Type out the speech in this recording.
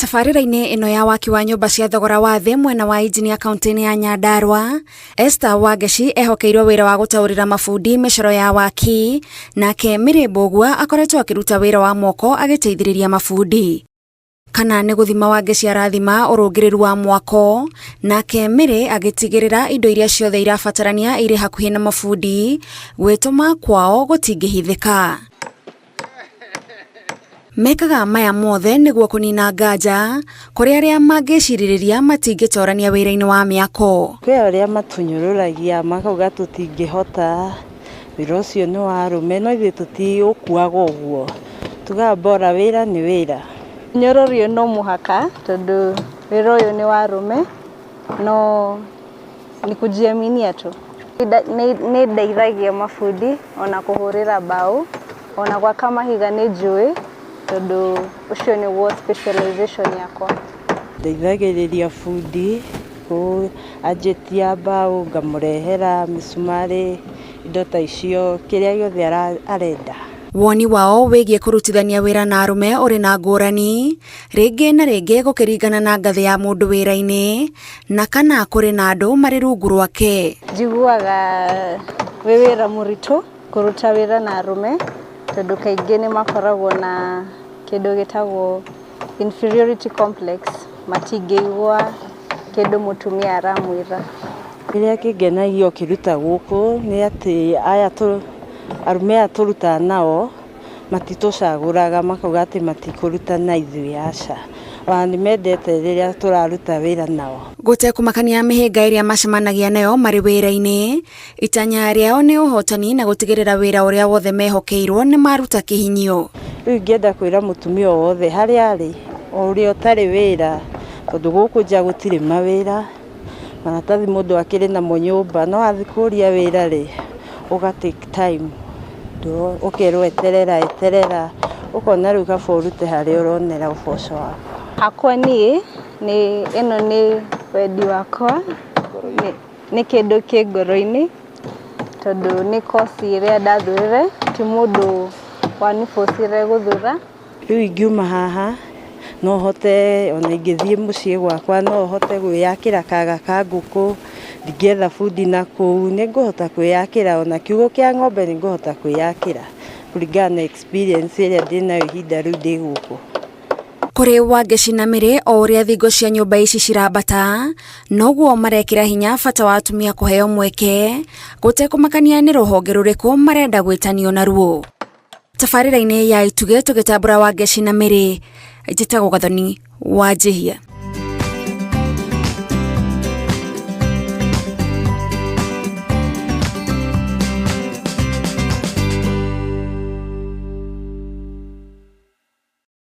Tabarĩra-inĩ ĩno ya waki wa nyũmba cia thogora wa thĩ mwena wa injinia kaunti-inĩ ya Nyandarua, Esther Wangeci ehokeirwo wĩra wa gũtaũrĩra mabundi mĩcoro ya waki, nake Mary Mbũgua akoretwo akĩruta wĩra wa moko agĩteithĩrĩria mabundi. Kana nĩ gũthima Wangeci arathima ũrũngĩrĩru wa mwako, nake Mary agĩtigĩrĩra indo iria ciothe irabatarania irĩ hakuhĩ na mabundi, gwĩtũma kwao gũtingĩhithĩka. Mekaga maya mothe nĩguo kũnina nganja kũrĩ arĩa mangĩcirĩrĩria matingĩtorania wĩra-inĩ wa mĩako. Kwĩ arĩa matunyũrũragia makauga tũtingĩhota, wĩra ũcio nĩ wa arũme, no ithuĩ tũtiũkuaga ũguo, tugaga bora wĩra nĩ wĩra. Nyororio no mũhaka tondũ wĩra ũyũ nĩ wa arũme, no nĩ kujiaminia tu. Nĩ ndeithagia mabundi ona kũhũrĩra mbaũ, ona gwaka mahiga nĩ njũĩ tondũ ũcio nĩguo specialization yakwa. Ndeithagĩrĩria bundi anjĩtia mbaũ, ngamũrehera mĩcumarĩ, indo ta icio, kĩrĩa gĩothe arenda. Woni wao wĩgiĩ kũrutithania wĩra na arũme ũrĩ na ngũrani, rĩngĩ na rĩngĩ gũkĩringana na ngathĩ ya mũndũ wĩra-inĩ, na kana kũrĩ na andũ marĩ rungu rwake. Njiguaga wĩ wĩra mũritũ kũruta wĩra na arũme, tondũ kaingĩ nĩ makoragwo na kĩndũ gĩtagwo inferiority complex, matingĩigua kĩndũ mũtumia aramwĩra. Kĩrĩa kĩngenagia ũkĩruta gũkũ nĩ atĩ arũme aya tũrutaga nao matitũcagũraga, makauga atĩ matikũruta na ithuĩ, aca. Ona nĩ mendete rĩrĩa tũraruta wĩra nao. Gũtekũmakania mĩhĩnga ĩrĩa macemanagia nayo marĩ wĩra-inĩ, itanya rĩao nĩ ũhotani na gũtigĩrĩra wĩra ũrĩa wothe mehokeirwo nĩ maruta kĩhinyio. Rĩu ingĩenda kwĩra mũtumia o wothe harĩa arĩ, o ũrĩa ũtarĩ wĩra, tondũ gũkũ nja gũtirĩ mawĩra, maratathi mũndũ akĩrĩ namo nyũmba, no athiĩ kũria wĩra-rĩ, ũga take time, ũkerwo eterera, ũkona rĩu kaba ũrute harĩa ũronera ũboco waku. Hakwa niĩ, ĩno nĩ wendi wakwa, nĩ kĩndũ kĩ ngoro-inĩ, tondũ nĩ kosi ĩrĩa ndathurire, ti mũndũ wanibocire gũthura. Rĩu ingiuma haha, no hote, ona ingĩthiĩ mũciĩ gwakwa, no hote gwĩyakĩra kaga ka ngũkũ, ndingĩetha bundi na kũu, nĩ ngũhota kwĩyakĩra, ona kiugũ kĩa ng'ombe nĩ ngũhota kwĩyakĩra, kũringana na experience ĩrĩa ndĩnayo ihinda rĩu ndĩ gũkũ. Kũrĩ Wangeci na Mary, o ũrĩa thingo cia nyũmba ici cirambata, noguo marekĩra hinya bata wa atumia kũheo mweke, gũtekũmakania nĩ rũhonge rũrĩkũ marenda gwĩtanio naruo. Tabarĩra-inĩ ya Ituge tũgĩtambũra Wangeci na Mary, njĩtagwo Gathoni Wanjihia.